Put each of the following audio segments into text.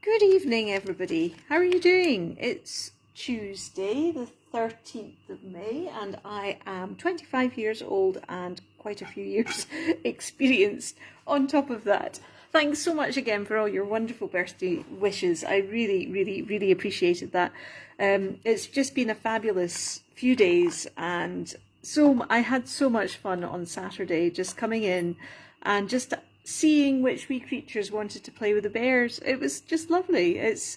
Good evening, everybody. How are you doing? It's Tuesday, the 13th of May, and I am 25 years old and quite a few years experienced on top of that. Thanks so much again for all your wonderful birthday wishes. I really appreciated that. It's just been a fabulous few days, and so I had so much fun on Saturday, just coming in and just seeing which wee creatures wanted to play with the bears. It was just lovely. It's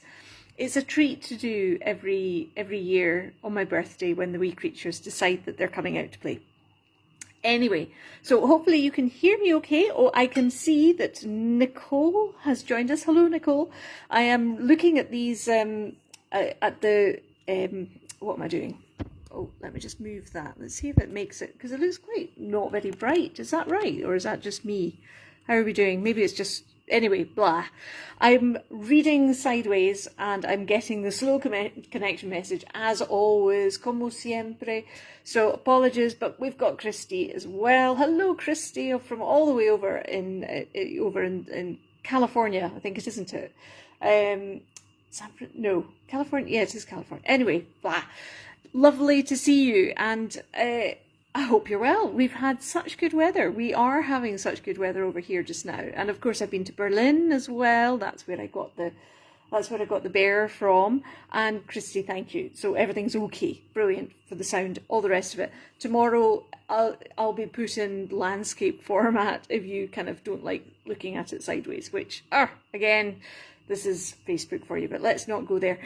a treat to do every year on my birthday when the wee creatures decide that they're coming out to play. Anyway, so hopefully you can hear me okay. Oh, I can see that Nicole has joined us. Hello, Nicole. I am looking at these, what am I doing? Oh, let me just move that. Let's see if it makes it, because it looks quite not very bright. Is that right? Or is that just me? How are we doing? Maybe it's just, anyway, blah. I'm reading sideways and I'm getting the slow connection message as always, como siempre. So apologies, but we've got Christy as well. Hello, Christy, from all the way over in California, I think it, isn't it? No, California. Yeah, it is California. Anyway, blah. Lovely to see you, and I hope you're well. We've had such good weather. We are having such good weather over here just now. And of course I've been to Berlin as well. That's where I got the bear from. And Christy, thank you. So everything's okay. Brilliant for the sound, all the rest of it. Tomorrow I'll be put in landscape format if you kind of don't like looking at it sideways, which again, this is Facebook for you, but let's not go there.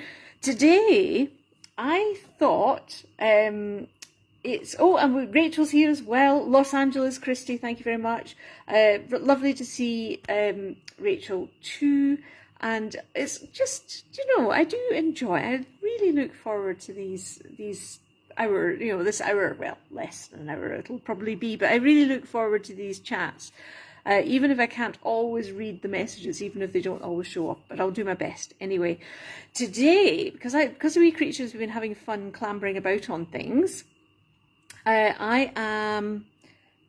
Today I thought and Rachel's here as well. Los Angeles, Christy, thank you very much. Lovely to see Rachel too. And it's just, I do enjoy. I really look forward to these hour, this hour, well, less than an hour it'll probably be, but I really look forward to these chats. Even if I can't always read the messages, even if they don't always show up, but I'll do my best. Anyway, today, because the wee creatures have been having fun clambering about on things, I am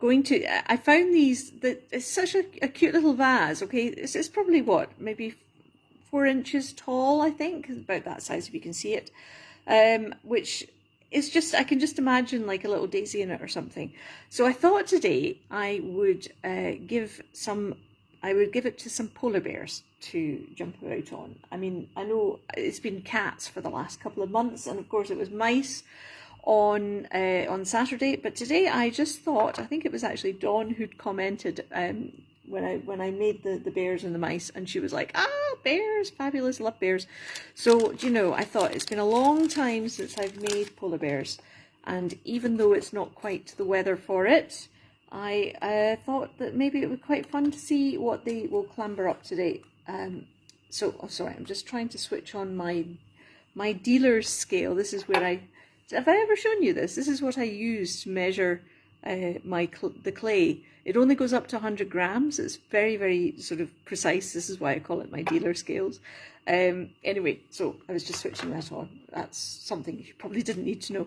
going to, I found it's such a cute little vase, okay? It's probably what, maybe 4 inches tall, I think, about that size if you can see it, which is just, I can just imagine like a little daisy in it or something. So I thought today I would give it to some polar bears to jump about on. I mean, I know it's been cats for the last couple of months, and of course it was mice on Saturday, but today I just thought, I think it was actually Dawn who'd commented when I made the bears and the mice, and she was like, bears, fabulous, love bears. So I thought it's been a long time since I've made polar bears, and even though it's not quite the weather for it, I thought that maybe it would be quite fun to see what they will clamber up today. Sorry, I'm just trying to switch on my dealer's scale. This is where have I ever shown you this? This is what I use to measure the clay. It only goes up to 100 grams. It's very sort of precise. This is why I call it my dealer scales. Anyway, so I was just switching that on. That's something you probably didn't need to know.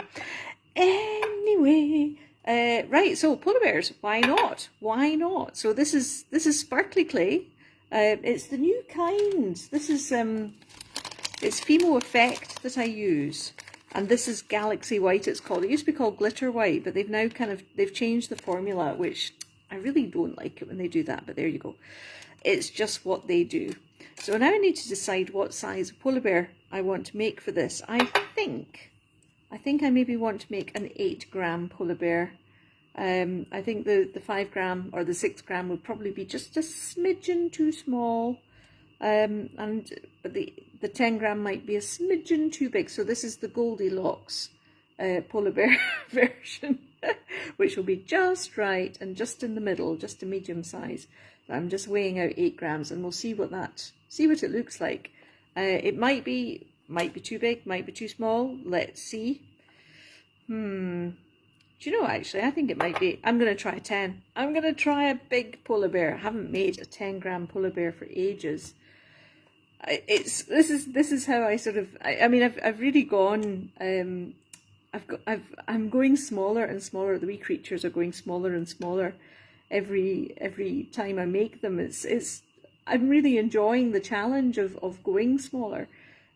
Anyway, right, so polar bears, why not? Why not? So this is sparkly clay. It's the new kind. This is it's Fimo Effect that I use. And this is Galaxy White, it's called. It used to be called Glitter White, but they've now they've changed the formula, which I really don't like it when they do that, but there you go. It's just what they do. So now I need to decide what size polar bear I want to make for this. I think I maybe want to make an 8-gram polar bear. I think the 5-gram or the 6-gram would probably be just a smidgen too small. But the 10-gram might be a smidgen too big. So this is the Goldilocks polar bear version, which will be just right and just in the middle, just a medium size. I'm just weighing out 8 grams, and we'll see what it looks like. It might be too big, might be too small. Let's see. Do you know, actually, I think it might be. I'm going to try 10. I'm going to try a big polar bear. I haven't made a 10-gram polar bear for ages. This is how I sort of. I mean, I've really gone. I'm going smaller and smaller. The wee creatures are going smaller and smaller every time I make them. It's I'm really enjoying the challenge of going smaller.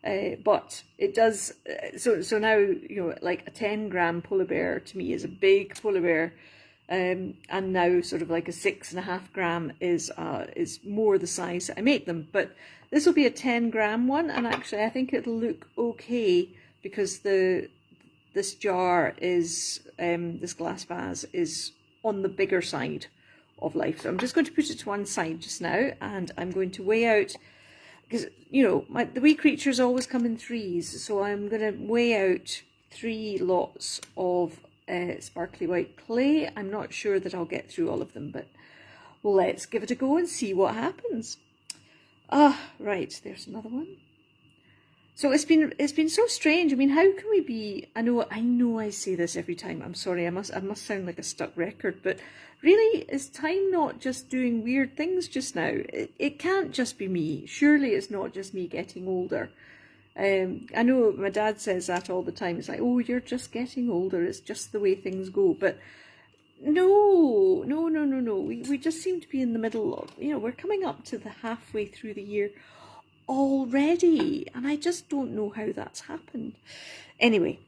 But it does, so now, like a 10-gram polar bear to me is a big polar bear. And now sort of like a 6.5 gram is more the size that I make them. But this will be a 10-gram one, and actually I think it'll look okay because this jar is, this glass vase is on the bigger side of life. So I'm just going to put it to one side just now, and I'm going to weigh out, because, the wee creatures always come in threes, so I'm going to weigh out 3 lots of sparkly white clay. I'm not sure that I'll get through all of them, but let's give it a go and see what happens. Right, there's another one. So it's been so strange. I mean, how can we be? I know I say this every time. I'm sorry. I must sound like a stuck record, but really, is time not just doing weird things just now? It can't just be me. Surely it's not just me getting older. I know my dad says that all the time. It's like, oh, you're just getting older. It's just the way things go. But no. We just seem to be in the middle of, we're coming up to the halfway through the year already, and I just don't know how that's happened. Anyway,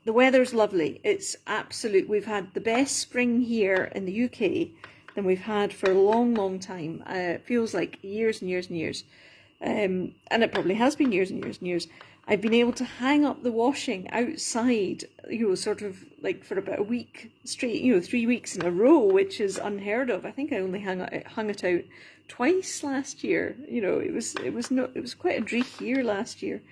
the weather's lovely. It's absolute. We've had the best spring here in the UK than we've had for a long time. It feels like years and years and years. And it probably has been years and years and years. I've been able to hang up the washing outside, sort of like for about a week straight, 3 weeks in a row, which is unheard of. I think I only hung it out twice last year. It was quite a dreich year last year.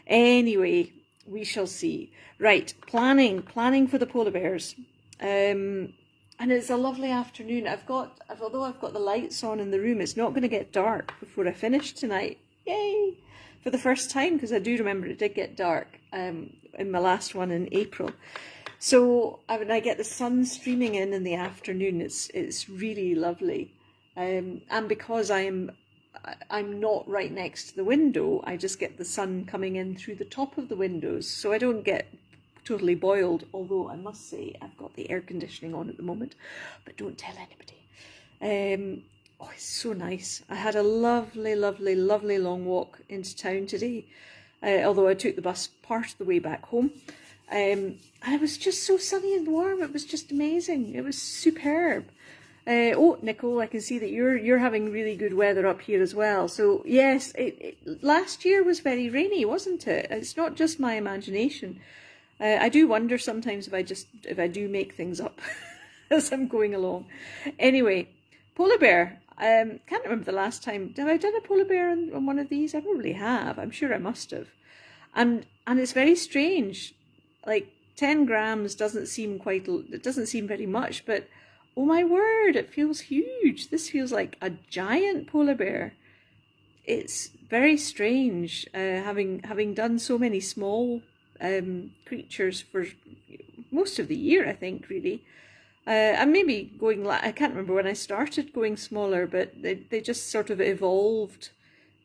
Anyway, we shall see. Right, planning for the polar bears. And it's a lovely afternoon. Although I've got the lights on in the room, it's not going to get dark before I finish tonight. Yay! For the first time, because I do remember it did get dark in my last one in April. So when I get the sun streaming in the afternoon, it's really lovely. And because I'm not right next to the window, I just get the sun coming in through the top of the windows, so I don't get totally boiled, although I must say I've got the air conditioning on at the moment, but don't tell anybody. It's so nice. I had a lovely long walk into town today, although I took the bus part of the way back home. And it was just so sunny and warm. It was just amazing. It was superb. Nicole, I can see that you're having really good weather up here as well. So yes, last year was very rainy, wasn't it? It's not just my imagination. I do wonder sometimes if I do make things up as I'm going along. Anyway, polar bear. Can't remember the last time. Have I done a polar bear on one of these? I probably have. I'm sure I must have. And it's very strange. Like 10 grams doesn't seem very much, but oh my word, it feels huge. This feels like a giant polar bear. It's very strange, having done so many small creatures for most of the year, I think, really. And maybe I can't remember when I started going smaller, but they just sort of evolved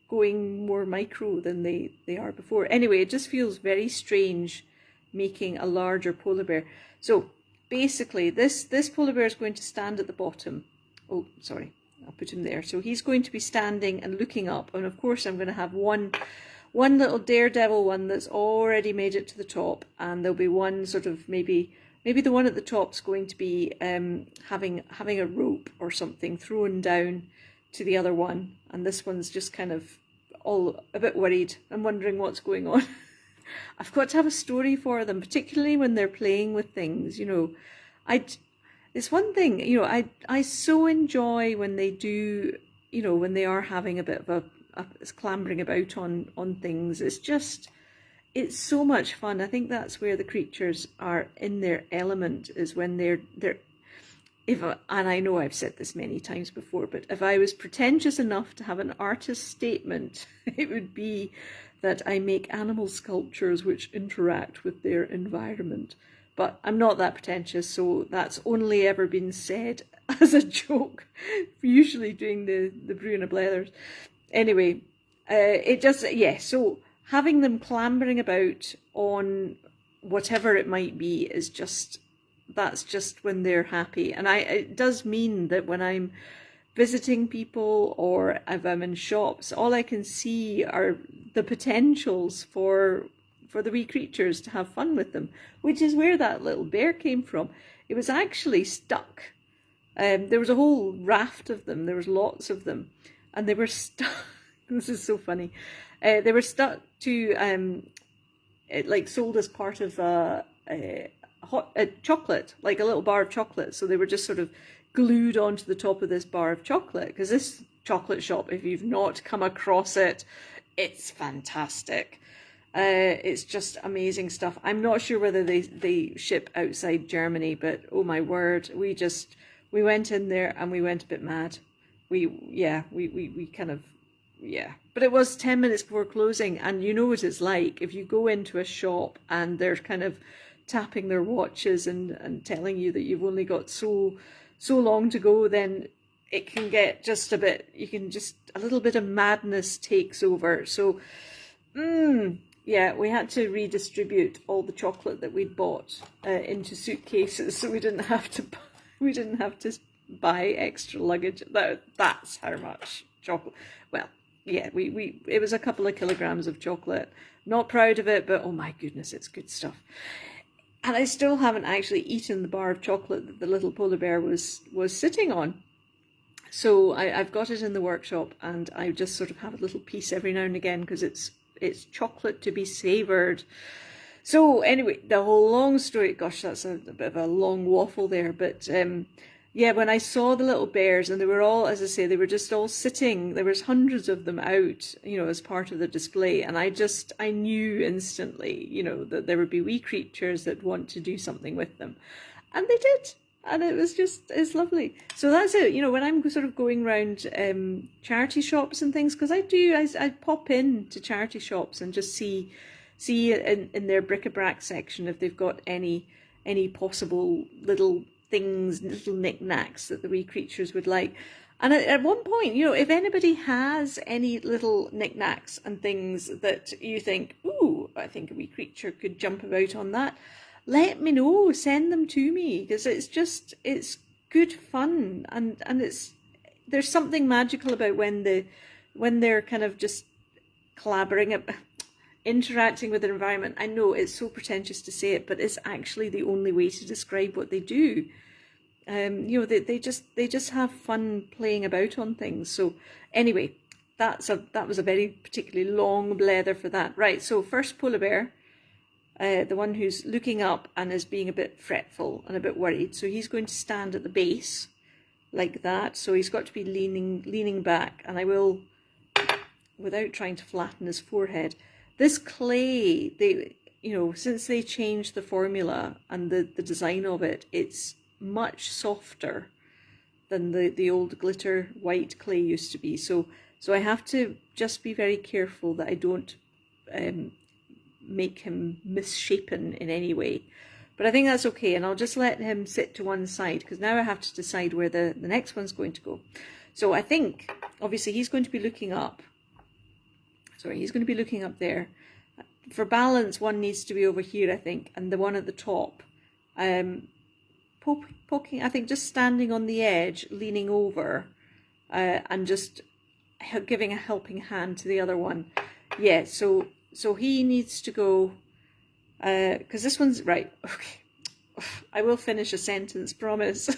going more micro than they are before. Anyway, it just feels very strange making a larger polar bear. So basically, this polar bear is going to stand at the bottom. Oh, sorry, I'll put him there. So he's going to be standing and looking up, and of course I'm going to have one little daredevil one that's already made it to the top, and there'll be one sort of maybe the one at the top's going to be having a rope or something thrown down to the other one, and this one's just kind of all a bit worried and wondering what's going on. I've got to have a story for them, particularly when they're playing with things. It's one thing, I so enjoy when they do, when they are having a bit of a clambering about on things. It's so much fun. I think that's where the creatures are in their element, is when they're and I know I've said this many times before, but if I was pretentious enough to have an artist statement, it would be that I make animal sculptures which interact with their environment. But I'm not that pretentious, so that's only ever been said as a joke, usually doing the Brew and a Blethers. Anyway, so having them clambering about on whatever it might be that's just when they're happy. And it does mean that when I'm visiting people or if I'm in shops, all I can see are the potentials for the wee creatures to have fun with them, which is where that little bear came from. It was actually stuck. There was a whole raft of them. There was lots of them, and they were stuck. This is so funny. They were stuck to it, like sold as part of a chocolate, like a little bar of chocolate. So they were just sort of glued onto the top of this bar of chocolate, because this chocolate shop, if you've not come across it, it's fantastic. It's just amazing stuff. I'm not sure whether they ship outside Germany, but oh my word, we went in there and we went a bit mad. We kind of, yeah. But it was 10 minutes before closing, and you know what it's like if you go into a shop and they're kind of tapping their watches and telling you that you've only got so long to go, then it can get just a bit, a little bit of madness takes over. So, yeah, we had to redistribute all the chocolate that we'd bought into suitcases, so we didn't have to buy extra luggage. That's how much chocolate. Well, yeah, it was a couple of kilograms of chocolate. Not proud of it, but oh my goodness, it's good stuff. And I still haven't actually eaten the bar of chocolate that the little polar bear was sitting on. So I've got it in the workshop, and I just sort of have a little piece every now and again, because it's chocolate to be savoured. So anyway, the whole long story, gosh, that's a bit of a long waffle there, but yeah, when I saw the little bears, and they were all, as I say, they were just all sitting, there was hundreds of them out, as part of the display, and I knew instantly, that there would be wee creatures that want to do something with them, and they did, and it's lovely. So that's it, when I'm sort of going around charity shops and things, because I pop in to charity shops and just see in their bric-a-brac section if they've got any possible little things, little knickknacks that the wee creatures would like. And at one point, if anybody has any little knickknacks and things that you think, ooh, I think a wee creature could jump about on that, let me know, send them to me, because it's good fun, and there's something magical about when they're kind of just collaborating, interacting with the environment. I know it's so pretentious to say it, but it's actually the only way to describe what they do. They just have fun playing about on things. So anyway, that was a very particularly long blether for that. Right, so first polar bear, the one who's looking up and is being a bit fretful and a bit worried. So he's going to stand at the base like that. So he's got to be leaning back, and I will, without trying to flatten his forehead. This clay, since they changed the formula and the design of it, it's much softer than the old glitter white clay used to be. So I have to just be very careful that I don't make him misshapen in any way. But I think that's okay, and I'll just let him sit to one side, because now I have to decide where the next one's going to go. So I think, obviously, he's going to be looking up. Sorry, he's going to be looking up there. For balance, one needs to be over here, I think, and the one at the top, poking, I think, just standing on the edge, leaning over, and just giving a helping hand to the other one. Yeah, so he needs to go, because this one's, right, okay, I will finish a sentence, promise.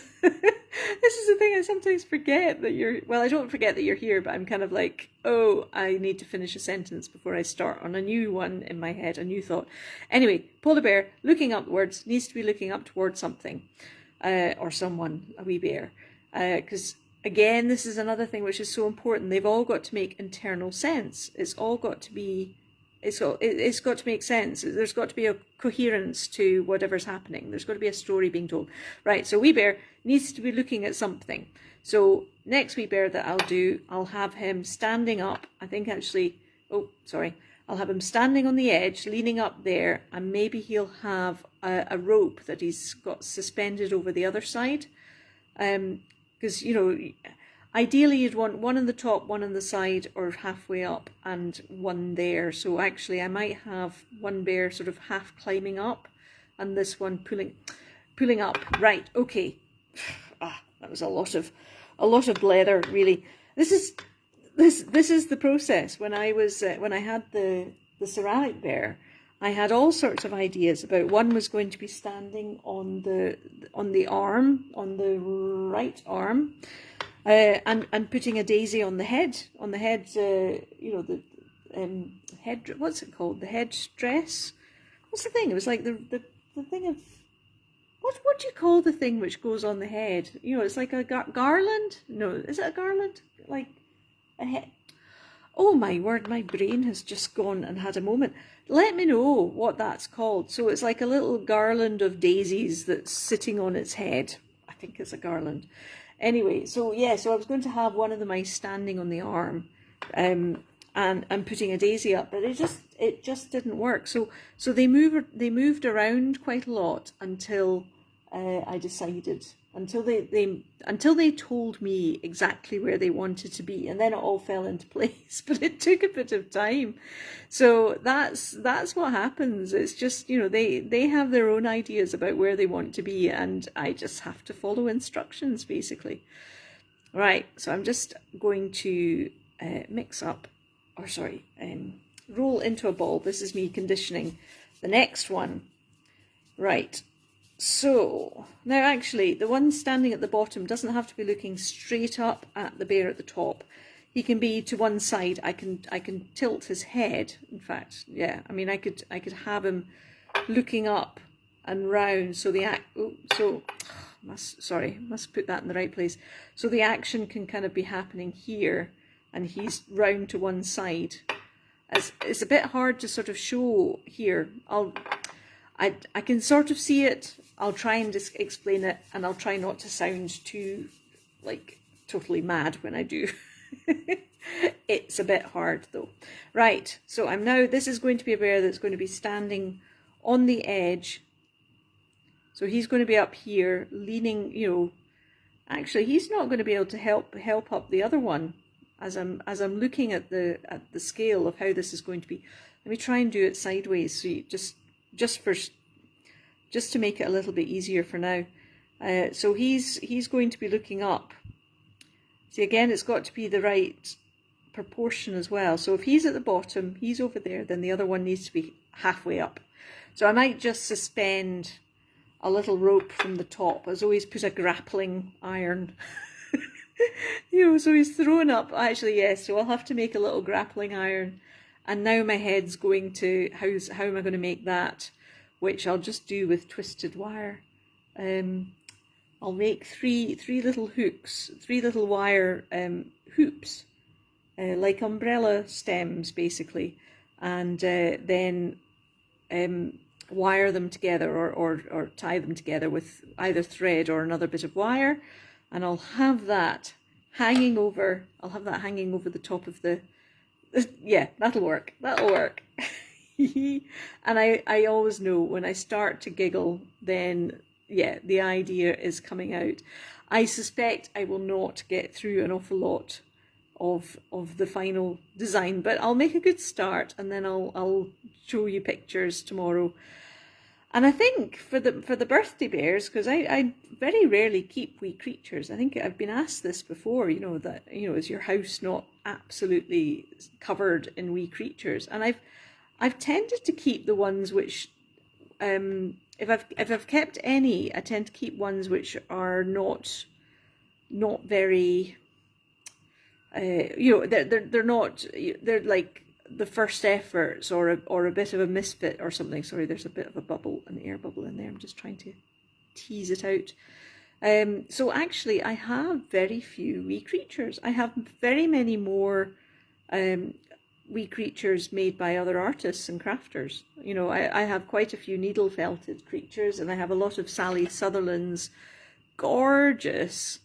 This is the thing, I sometimes forget that I don't forget that you're here, but I'm kind of like, oh, I need to finish a sentence before I start on a new one in my head, a new thought. Anyway, polar bear, looking upwards, needs to be looking up towards something, or someone, a wee bear. Because, again, this is another thing which is so important. They've all got to make internal sense. It's got to make sense. There's got to be a coherence to whatever's happening. There's got to be a story being told. Right, so wee bear needs to be looking at something. So next wee bear that I'll do, I'll have him standing up. I think actually, I'll have him standing on the edge, leaning up there, and maybe he'll have a rope that he's got suspended over the other side. Because, ideally you'd want one on the top, one on the side, or halfway up, and one there. So actually I might have one bear sort of half climbing up, and this one pulling up. Right, okay. That was a lot a lot of blether, really. This is the process. When I had the ceramic bear, I had all sorts of ideas about. One was going to be standing on the arm, on the right arm, and putting a daisy on the head, you know, the head. What's it called? The head dress. What's the thing? It was like the thing of. What do you call the thing which goes on the head? You know, it's like a garland. No, is it a garland? Like a head. Oh my word, my brain has just gone and had a moment. Let me know what that's called. So it's like a little garland of daisies that's sitting on its head. I think it's a garland. Anyway, so yeah, so I was going to have one of the mice standing on the arm, and putting a daisy up, but it just didn't work. So they moved around quite a lot until I decided, until they told me exactly where they wanted to be, and then it all fell into place. But it took a bit of time. So that's what happens. It's just, you know, they have their own ideas about where they want to be, and I just have to follow instructions basically. Right. So I'm just going to mix up. Or sorry, roll into a ball. This is me conditioning the next one. Right, so now actually the one standing at the bottom doesn't have to be looking straight up at the bear at the top. He can be to one side. I can tilt his head. In fact, yeah, I mean I could have him looking up and round, so must put that in the right place. So the action can kind of be happening here, and he's round to one side. It's a bit hard to sort of show here. I can sort of see it. I'll try and just explain it, and I'll try not to sound too, like, totally mad when I do. It's a bit hard though. Right, so this is going to be a bear that's going to be standing on the edge. So he's going to be up here, leaning, you know, actually he's not going to be able to help up the other one. As I'm looking at the scale of how this is going to be. Let me try and do it sideways, so you just to make it a little bit easier for now. So he's going to be looking up. See, again, it's got to be the right proportion as well. So if he's at the bottom, he's over there, then the other one needs to be halfway up. So I might just suspend a little rope from the top. As always, put a grappling iron. You know, so he's thrown up. Actually, yes, so I'll have to make a little grappling iron. And now my head's going to, how am I going to make that? Which I'll just do with twisted wire. I'll make three little hooks, 3 little wire hoops, like umbrella stems basically. And then wire them together or tie them together with either thread or another bit of wire. And I'll have that hanging over. I'll have that hanging over the top of the. Yeah, that'll work. That'll work. And I always know when I start to giggle, then yeah, the idea is coming out. I suspect I will not get through an awful lot of the final design, but I'll make a good start, and then I'll show you pictures tomorrow. And I think for the birthday bears, because I very rarely keep wee creatures. I think I've been asked this before, you know, that, you know, is your house not absolutely covered in wee creatures? And I've tended to keep the ones which, if I've kept any, I tend to keep ones which are not very, you know, they're like the first efforts or a bit of a misfit or something. Sorry, there's a bit of a bubble, an air bubble in there. I'm just trying to tease it out. So actually I have very few wee creatures. I have very many more wee creatures made by other artists and crafters. You know, I have quite a few needle felted creatures, and I have a lot of Sally Sutherland's gorgeous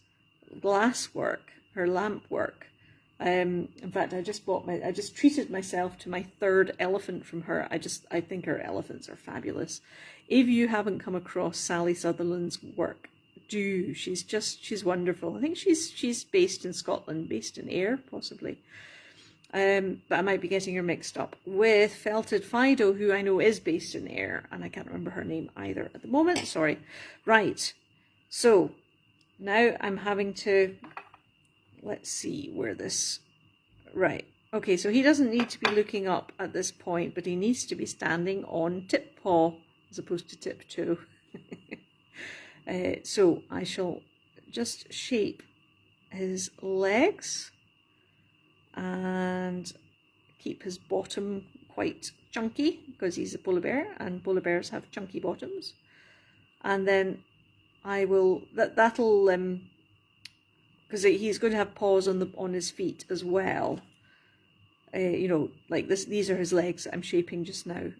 glasswork, her lamp work. In fact, I just treated myself to my 3rd elephant from her. I think her elephants are fabulous. If you haven't come across Sally Sutherland's work, do. She's wonderful. I think she's based in Scotland, based in Ayr, possibly. But I might be getting her mixed up with Felted Fido, who I know is based in Ayr, and I can't remember her name either at the moment. Sorry. Right. So now I'm having to let's see where this, right. Okay, so he doesn't need to be looking up at this point, but he needs to be standing on tip paw as opposed to tiptoe. So I shall just shape his legs and keep his bottom quite chunky because he's a polar bear and polar bears have chunky bottoms. And then I will, that'll, because he's going to have paws on his feet as well. You know, like this, these are his legs that I'm shaping just now.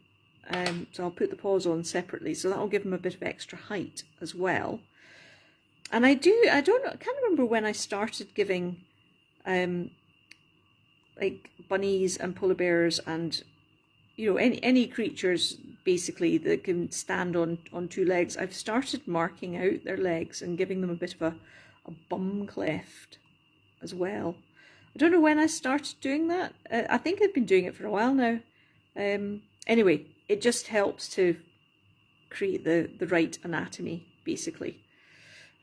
So I'll put the paws on separately, so that'll give him a bit of extra height as well. And I can't remember when I started giving like bunnies and polar bears and, you know, any creatures basically that can stand on two legs. I've started marking out their legs and giving them a bit of a bum cleft as well. I don't know when I started doing that. I think I've been doing it for a while now. Anyway, it just helps to create the right anatomy, basically.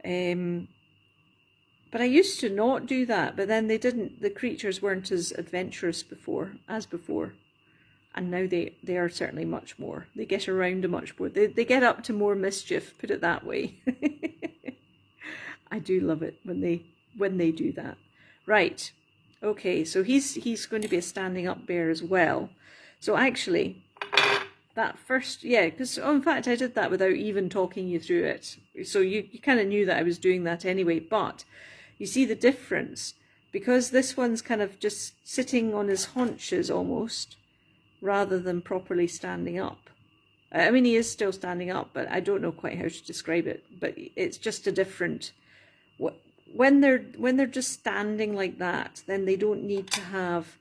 But I used to not do that, but then the creatures weren't as adventurous before. And now they are certainly much more. They get around much more. They get up to more mischief, put it that way. I do love it when they do that. Right. Okay, so he's going to be a standing up bear as well. So actually, that first, yeah, because in fact I did that without even talking you through it. So you kind of knew that I was doing that anyway, but you see the difference. Because this one's kind of just sitting on his haunches almost, rather than properly standing up. I mean, he is still standing up, but I don't know quite how to describe it. But it's just a different... When they're just standing like that, then they don't need to have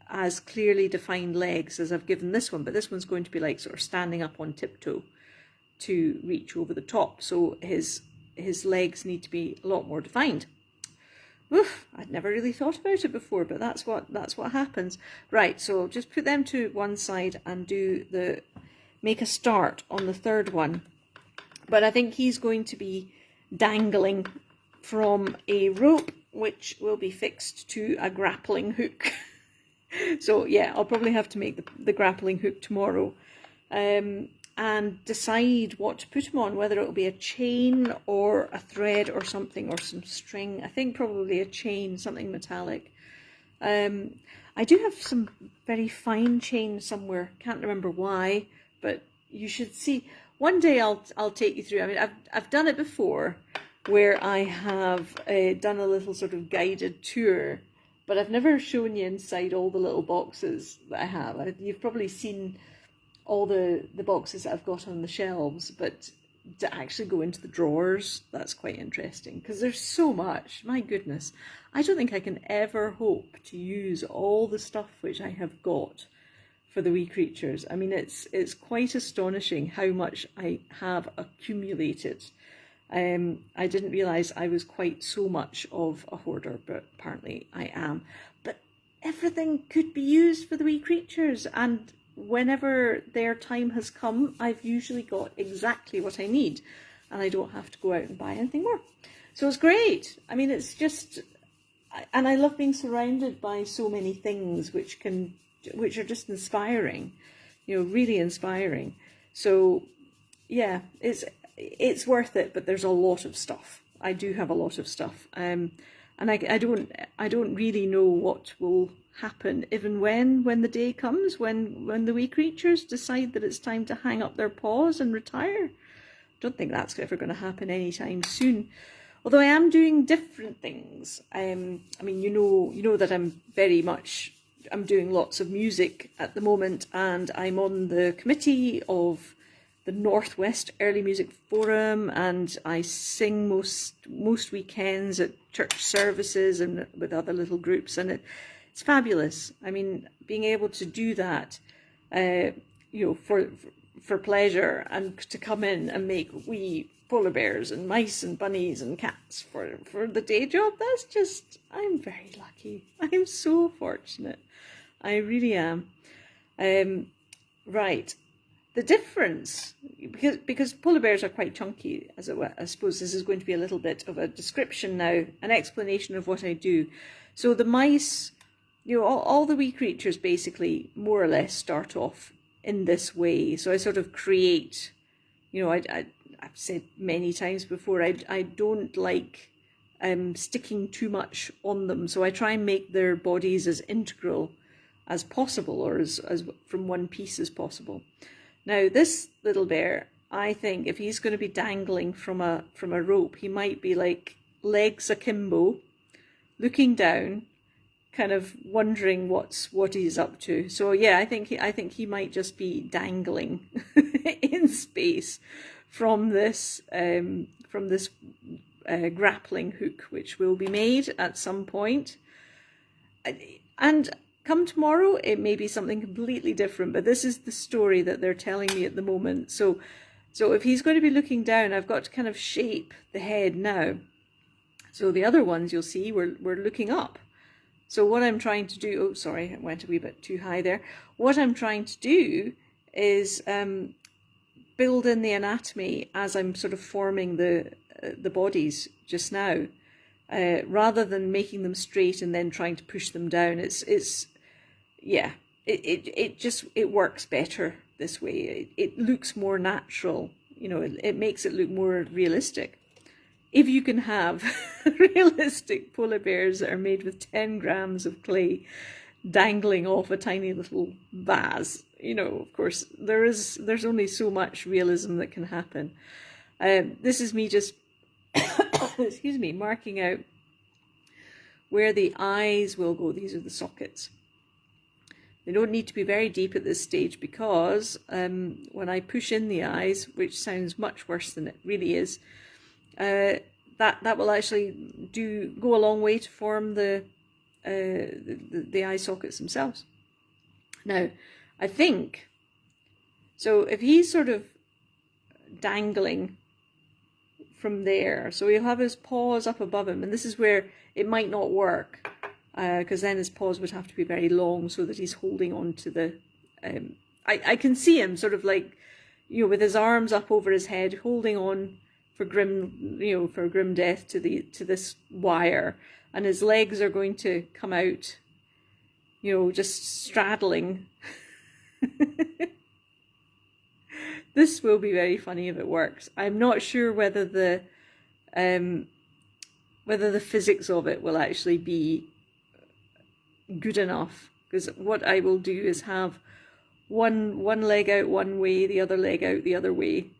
as clearly defined legs as I've given this one. But this one's going to be like sort of standing up on tiptoe to reach over the top. So his legs need to be a lot more defined. Oof, I'd never really thought about it before, but that's what happens. Right, so just put them to one side and make a start on the third one. But I think he's going to be dangling from a rope which will be fixed to a grappling hook. So yeah, I'll probably have to make the grappling hook tomorrow and decide what to put him on, whether it'll be a chain or a thread or something, or some string. I think probably a chain, something metallic. I do have some very fine chain somewhere, can't remember why, but you should see. One day I'll take you through. I mean, I've done it before, where I have done a little sort of guided tour, but I've never shown you inside all the little boxes that I have. You've probably seen all the boxes that I've got on the shelves, but to actually go into the drawers, that's quite interesting, because there's so much. My goodness, I don't think I can ever hope to use all the stuff which I have got for the wee creatures. I mean, it's quite astonishing how much I have accumulated. I didn't realise I was quite so much of a hoarder, but apparently I am. But everything could be used for the wee creatures, and whenever their time has come, I've usually got exactly what I need, and I don't have to go out and buy anything more. So it's great. I mean, it's just, and I love being surrounded by so many things which are just inspiring, you know, really inspiring. So yeah, it's worth it, but there's a lot of stuff. I do have a lot of stuff, and I don't really know what will happen even when the day comes when the wee creatures decide that it's time to hang up their paws and retire. Don't think that's ever going to happen anytime soon. Although I am doing different things. I mean, you know that I'm doing lots of music at the moment, and I'm on the committee of the Northwest Early Music Forum, and I sing most weekends at church services and with other little groups, and it's fabulous. I mean, being able to do that, you know, for pleasure, and to come in and make wee polar bears and mice and bunnies and cats for the day job, that's just, I'm very lucky. I'm so fortunate. I really am. Right. the difference, because polar bears are quite chunky, as it were. I suppose this is going to be a little bit of a description now, an explanation of what I do. So the mice, you know, all the wee creatures basically more or less start off in this way. So I sort of create, you know, I've said many times before, I don't like sticking too much on them. So I try and make their bodies as integral as possible, or as from one piece as possible. Now, this little bear, I think if he's going to be dangling from a rope, he might be like legs akimbo, looking down, kind of wondering what he's up to. So yeah, I think he might just be dangling in space from this grappling hook, which will be made at some point. And come tomorrow, it may be something completely different, but this is the story that they're telling me at the moment. So if he's going to be looking down, I've got to kind of shape the head now. So the other ones you'll see, we're looking up. So what I'm trying to do, oh sorry, I went a wee bit too high there. What I'm trying to do is build in the anatomy as I'm sort of forming the bodies just now, rather than making them straight and then trying to push them down. It works better this way. It looks more natural, you know, it makes it look more realistic. If you can have realistic polar bears that are made with 10 grams of clay dangling off a tiny little vase, you know, of course, there's only so much realism that can happen. This is me just, excuse me, marking out where the eyes will go. These are the sockets. They don't need to be very deep at this stage, because when I push in the eyes, which sounds much worse than it really is, that will actually go a long way to form the eye sockets themselves. Now, I think, so if he's sort of dangling from there, so he'll have his paws up above him, and this is where it might not work, because then his paws would have to be very long so that he's holding on to the, I can see him sort of like, you know, with his arms up over his head, holding on for grim death to this wire, and his legs are going to come out, you know, just straddling. This will be very funny if it works. I'm not sure whether the physics of it will actually be good enough, because what I will do is have one leg out one way, the other leg out the other way.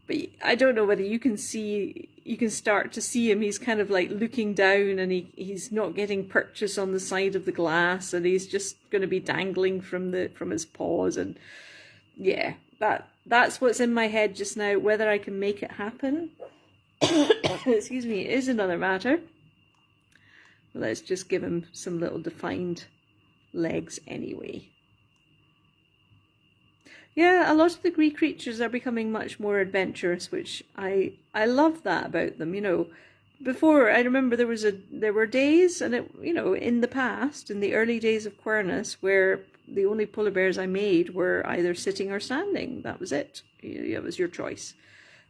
But I don't know whether you can start to see him. He's kind of like looking down, and he's not getting purchase on the side of the glass, and he's just going to be dangling from his paws. And yeah, that's what's in my head just now. Whether I can make it happen, excuse me, is another matter. But let's just give him some little defined legs anyway. Yeah, a lot of the Greek creatures are becoming much more adventurous, which I love that about them. You know, before, I remember there were days, and in the past, in the early days of Quernus, where the only polar bears I made were either sitting or standing. That was it. It was your choice.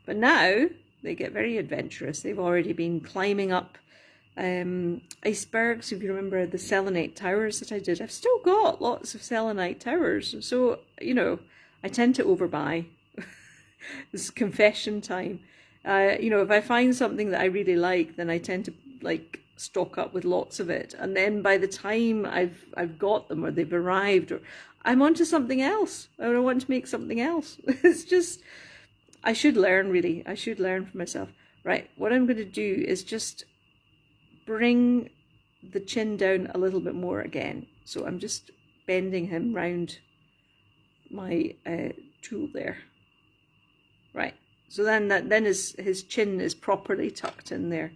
But now they get very adventurous. They've already been climbing up icebergs. If you remember the selenite towers that I did, I've still got lots of selenite towers. So, you know, I tend to overbuy. This is confession time. You know, if I find something that I really like, then I tend to like stock up with lots of it. And then by the time I've got them, or they've arrived, or I'm onto something else, or I want to make something else. It's just, I should learn, really. I should learn for myself. Right, what I'm going to do is just bring the chin down a little bit more again. So I'm just bending him round my tool there. Right, so then his chin is properly tucked in there.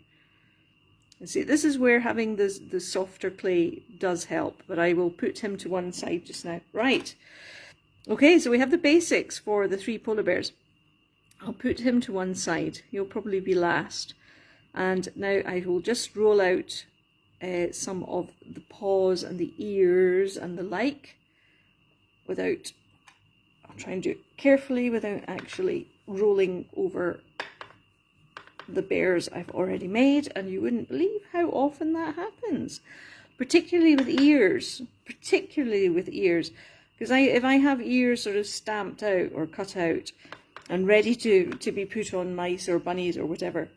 And see, this is where having the softer clay does help, but I will put him to one side just now. Right, okay, so we have the basics for the 3 polar bears. I'll put him to one side. He'll probably be last. And now I will just roll out some of the paws and the ears and the like without, I'll try and do it carefully without actually rolling over the bears I've already made, and you wouldn't believe how often that happens, particularly with ears, because if I have ears sort of stamped out or cut out and ready to be put on mice or bunnies or whatever,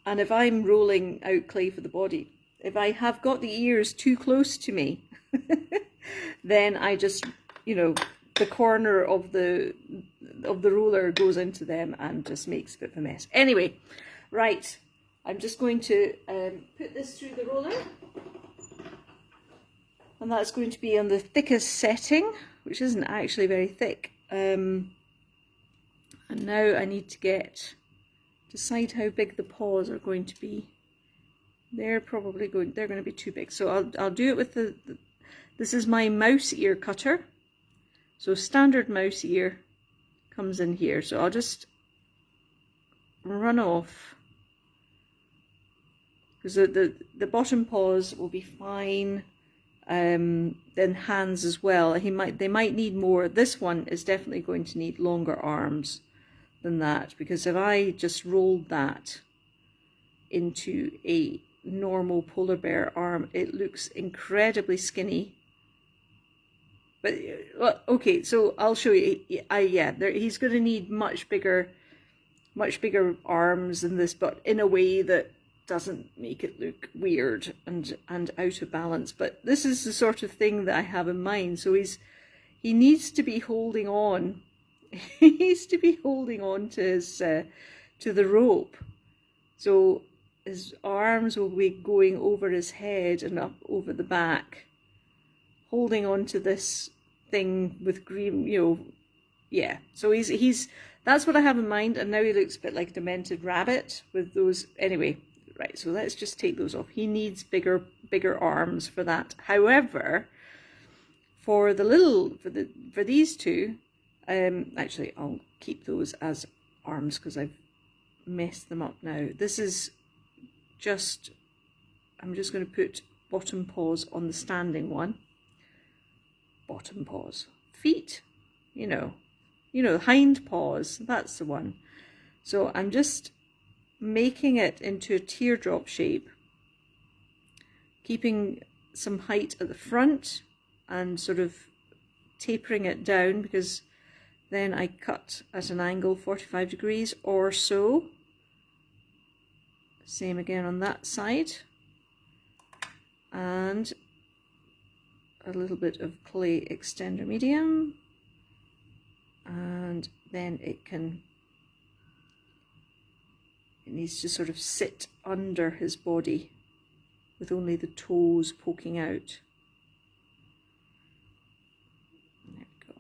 and if I'm rolling out clay for the body, if I have got the ears too close to me, then I just, you know, the corner of the roller goes into them and just makes a bit of a mess. Anyway, right, I'm just going to put this through the roller, and that's going to be on the thickest setting, which isn't actually very thick. And now I need to decide how big the paws are going to be. They're going to be too big. So I'll do it with this is my mouse ear cutter. So standard mouse ear comes in here. So I'll just run off, because the bottom paws will be fine. Then hands as well. They might need more. This one is definitely going to need longer arms than that, because if I just rolled that into a normal polar bear arm, it looks incredibly skinny. But okay, so I'll show you. He's going to need much bigger arms than this, but in a way that doesn't make it look weird and out of balance. But this is the sort of thing that I have in mind. So he needs to be holding on. He needs to be holding on to his to the rope. So his arms will be going over his head and up over the back, holding on to this thing with green, you know, yeah. So he's that's what I have in mind. And now he looks a bit like a demented rabbit with those. Anyway, right. So let's just take those off. He needs bigger arms for that. However, for these two, actually I'll keep those as arms because I've messed them up now. This is just, I'm just going to put bottom paws on the standing one. Bottom paws, feet, you know, hind paws, that's the one. So I'm just making it into a teardrop shape, keeping some height at the front and sort of tapering it down, because then I cut at an angle 45 degrees or so. Same again on that side. And a little bit of clay extender medium, and then it needs to sort of sit under his body with only the toes poking out. There we go.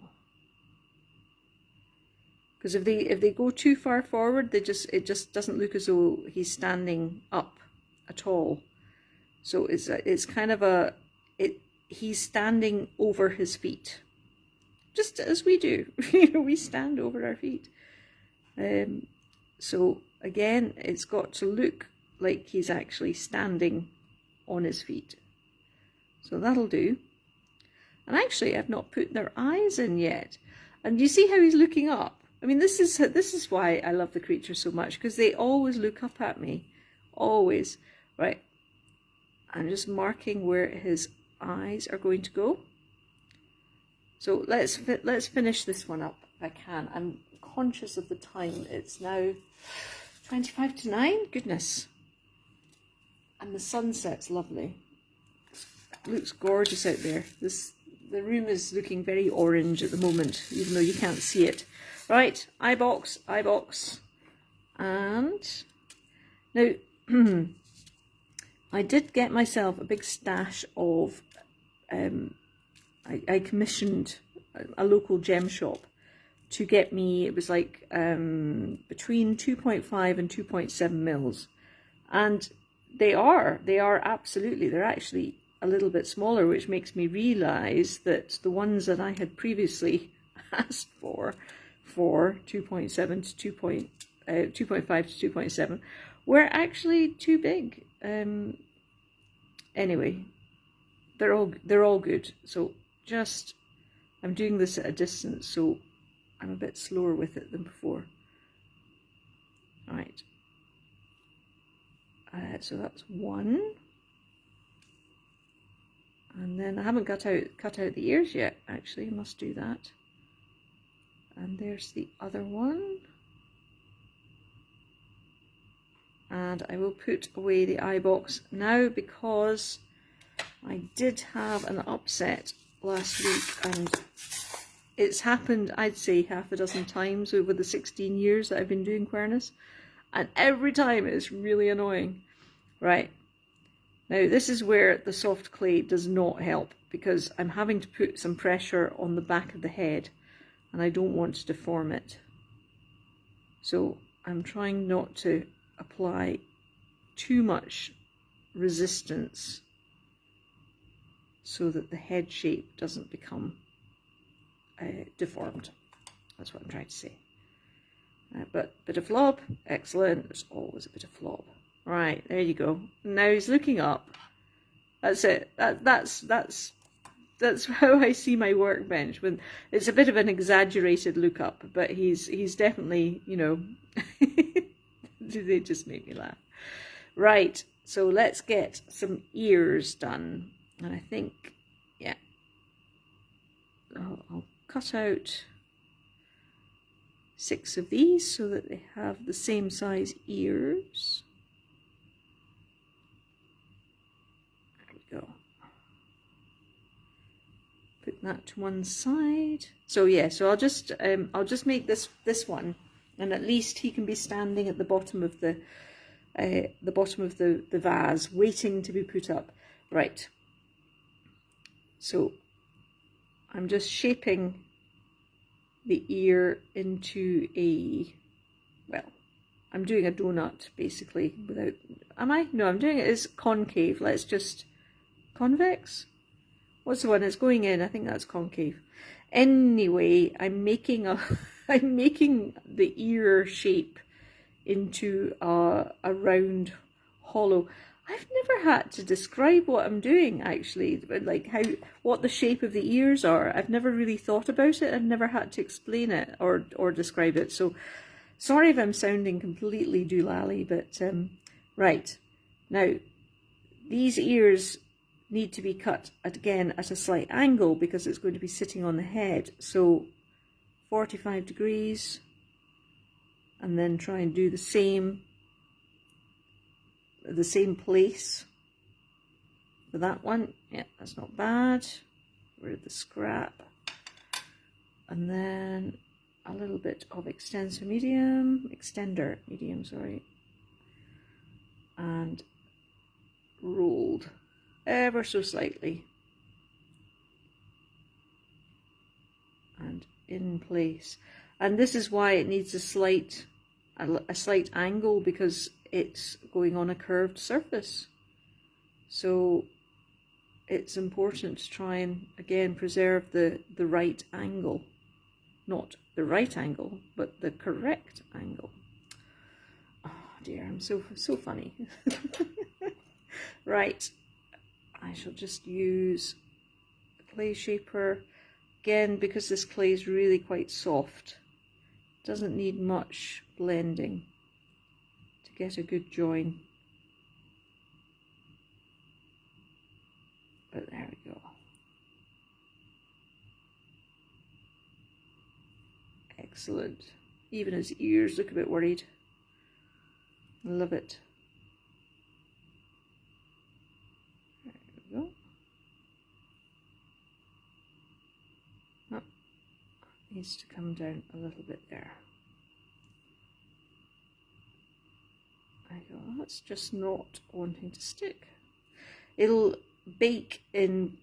Because if they go too far forward, it just doesn't look as though he's standing up at all. So it's kind of he's standing over his feet, just as we do. We stand over our feet. So again, it's got to look like he's actually standing on his feet. So that'll do. And actually, I've not put their eyes in yet. And you see how he's looking up? I mean, this is why I love the creature so much, because they always look up at me, always. Right. I'm just marking where his eyes are going to go. So let's finish this one up if I can. I'm conscious of the time. It's now 25 to 9. Goodness. And the sunset's lovely. It looks gorgeous out there. The room is looking very orange at the moment, even though you can't see it. Right, eye box. And now I did get myself a big stash of I commissioned a local gem shop to get me, it was like between 2.5 and 2.7 mils, and they are absolutely, they're actually a little bit smaller, which makes me realize that the ones that I had previously asked for 2.7 to 2.5 to 2.7 were actually too big. Anyway, they're all good. So just, I'm doing this at a distance, so I'm a bit slower with it than before. Right. So that's one. And then I haven't cut out the ears yet, actually. I must do that. And there's the other one. And I will put away the eye box now because I did have an upset last week, and it's happened, I'd say, half a dozen times over the 16 years that I've been doing quernus, and every time it's really annoying. Right, now this is where the soft clay does not help, because I'm having to put some pressure on the back of the head and I don't want to deform it. So I'm trying not to apply too much resistance so that the head shape doesn't become deformed. That's what I'm trying to say. But bit of flob, excellent. There's always a bit of flob. Right, there you go. Now he's looking up. That's it. That's how I see my workbench. When it's a bit of an exaggerated look up, but he's definitely, you know. They just make me laugh. Right, so let's get some ears done. And I think, yeah, I'll cut out 6 of these so that they have the same size ears. There we go. Put that to one side. So yeah, so I'll just make this one, and at least he can be standing at the bottom of the vase, waiting to be put up. Right. So I'm just shaping the ear into a, well, I'm doing a donut basically without, am I? No, I'm doing it as concave. Let's just, convex? What's the one that's going in? I think that's concave. Anyway, I'm making the ear shape into a round hollow. I've never had to describe what I'm doing, actually, like what the shape of the ears are. I've never really thought about it. I've never had to explain it or describe it. So sorry if I'm sounding completely doolally, but right. Now, these ears need to be cut again at a slight angle because it's going to be sitting on the head. So 45 degrees, and then try and do the same place for that one. Yeah, that's not bad. Rid of the scrap. And then a little bit of extender medium, sorry. And rolled ever so slightly. And in place. And this is why it needs a slight angle, because it's going on a curved surface. So it's important to try and, again, preserve the right angle. Not the right angle, but the correct angle. Oh dear, I'm so funny. Right, I shall just use the clay shaper. Again, because this clay is really quite soft, doesn't need much blending to get a good join. But there we go. Excellent. Even his ears look a bit worried. Love it. There we go. Oh, needs to come down a little bit there. There you go. That's just not wanting to stick. It'll bake in.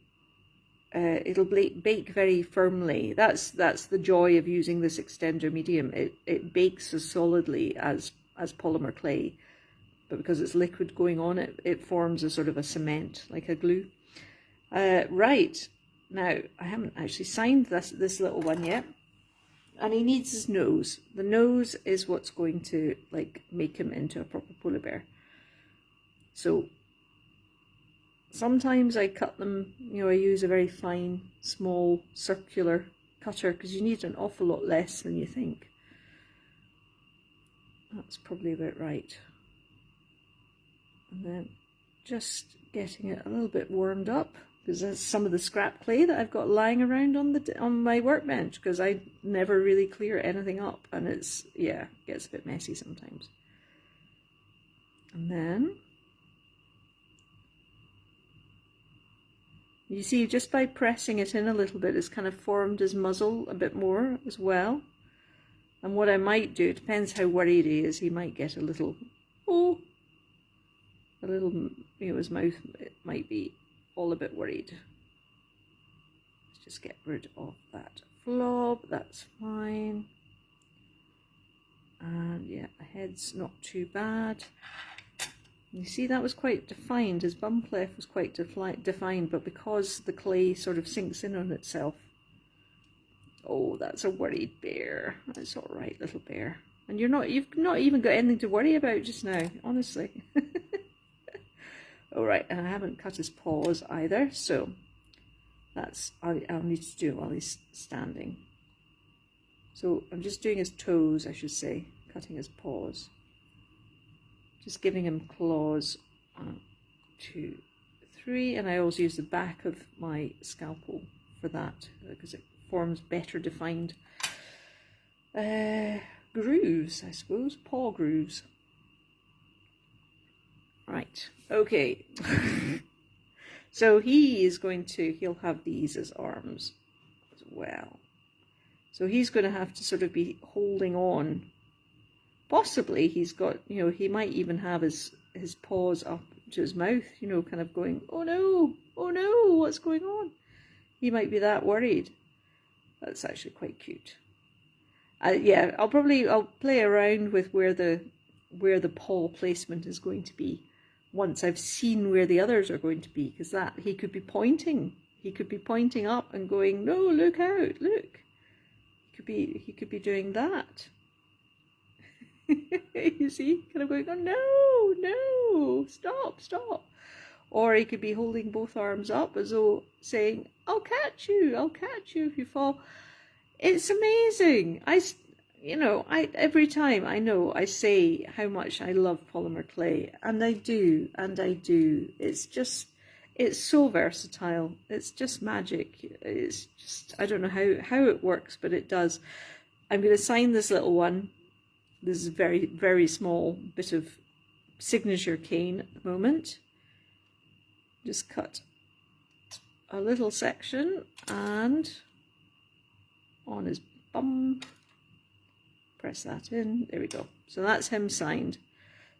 It'll bake very firmly. That's the joy of using this extender medium. It bakes as solidly as polymer clay, but because it's liquid going on, it forms a sort of a cement, like a glue. Right, now I haven't actually signed this little one yet, and he needs his nose. The nose is what's going to like make him into a proper polar bear. So sometimes I cut them, you know, I use a very fine, small, circular cutter because you need an awful lot less than you think. That's probably about right. And then just getting it a little bit warmed up, because there's some of the scrap clay that I've got lying around on my workbench, because I never really clear anything up, and it's, yeah, gets a bit messy sometimes. And then you see, just by pressing it in a little bit, it's kind of formed his muzzle a bit more as well. And what I might do, it depends how worried he is, he might get a little, his mouth, it might be all a bit worried. Let's just get rid of that flob, that's fine. And yeah, the head's not too bad. You see, that was quite defined, his bum cleft was quite defined, but because the clay sort of sinks in on itself. Oh, that's a worried bear. That's all right, little bear. And you've not even got anything to worry about just now, honestly. All right, and I haven't cut his paws either, so that's, I'll need to do it while he's standing. So I'm just doing his toes, I should say, cutting his paws. Just giving him claws. 1, 2, 3, and I always use the back of my scalpel for that because it forms better defined grooves, I suppose, paw grooves. Right, okay. So he'll have these as arms as well. So he's going to have to sort of be holding on. Possibly he's got, he might even have his paws up to his mouth, kind of going, oh no, what's going on? He might be that worried. That's actually quite cute. Yeah, I'll play around with where the paw placement is going to be once I've seen where the others are going to be, because that he could be pointing up and going, no, look out, look. He could be doing that. You see, kind of going, oh no, stop. Or he could be holding both arms up as though saying, I'll catch you if you fall. It's amazing. Every time I say how much I love polymer clay, and I do. It's so versatile. It's just magic. It's just, I don't know how it works, but it does. I'm going to sign this little one. This is a very, very small bit of signature cane at the moment. Just cut a little section and on his bum, press that in, there we go. So that's him signed.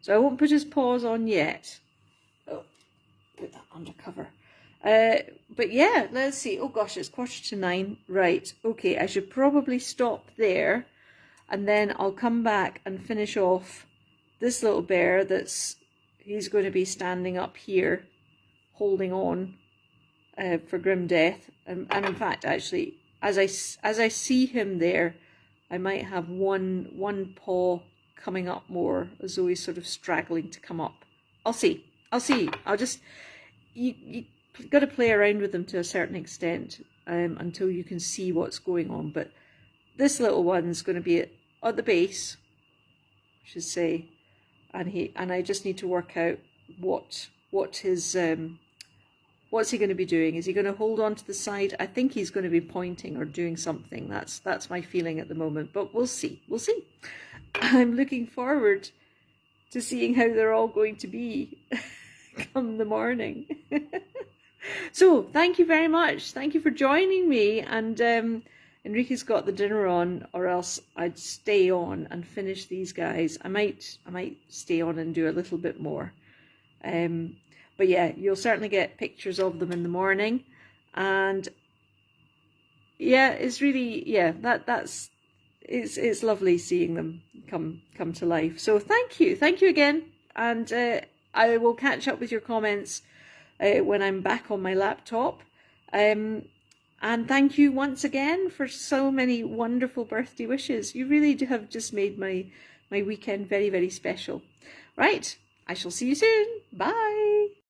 So I won't put his paws on yet. Oh, put that under cover. But yeah, let's see. Oh gosh, it's 9:15. Right, okay, I should probably stop there, and then I'll come back and finish off this little bear he's going to be standing up here, holding on for grim death. And in fact, actually, as I see him there, I might have one paw coming up more, as though he's sort of straggling to come up. I'll see. I'll just, you got to play around with them to a certain extent until you can see what's going on. But this little one's going to be at the base, I should say, and I just need to work out what his what's he going to be doing? Is he going to hold on to the side? I think he's going to be pointing or doing something. That's my feeling at the moment, but we'll see. I'm looking forward to seeing how they're all going to be come the morning. So thank you very much. Thank you for joining me. And Enrique's got the dinner on, or else I'd stay on and finish these guys. I might stay on and do a little bit more. But yeah, you'll certainly get pictures of them in the morning. And yeah, it's really, yeah, it's lovely seeing them come to life. So thank you again. And I will catch up with your comments when I'm back on my laptop. And thank you once again for so many wonderful birthday wishes. You really have just made my weekend very, very special. Right, I shall see you soon. Bye.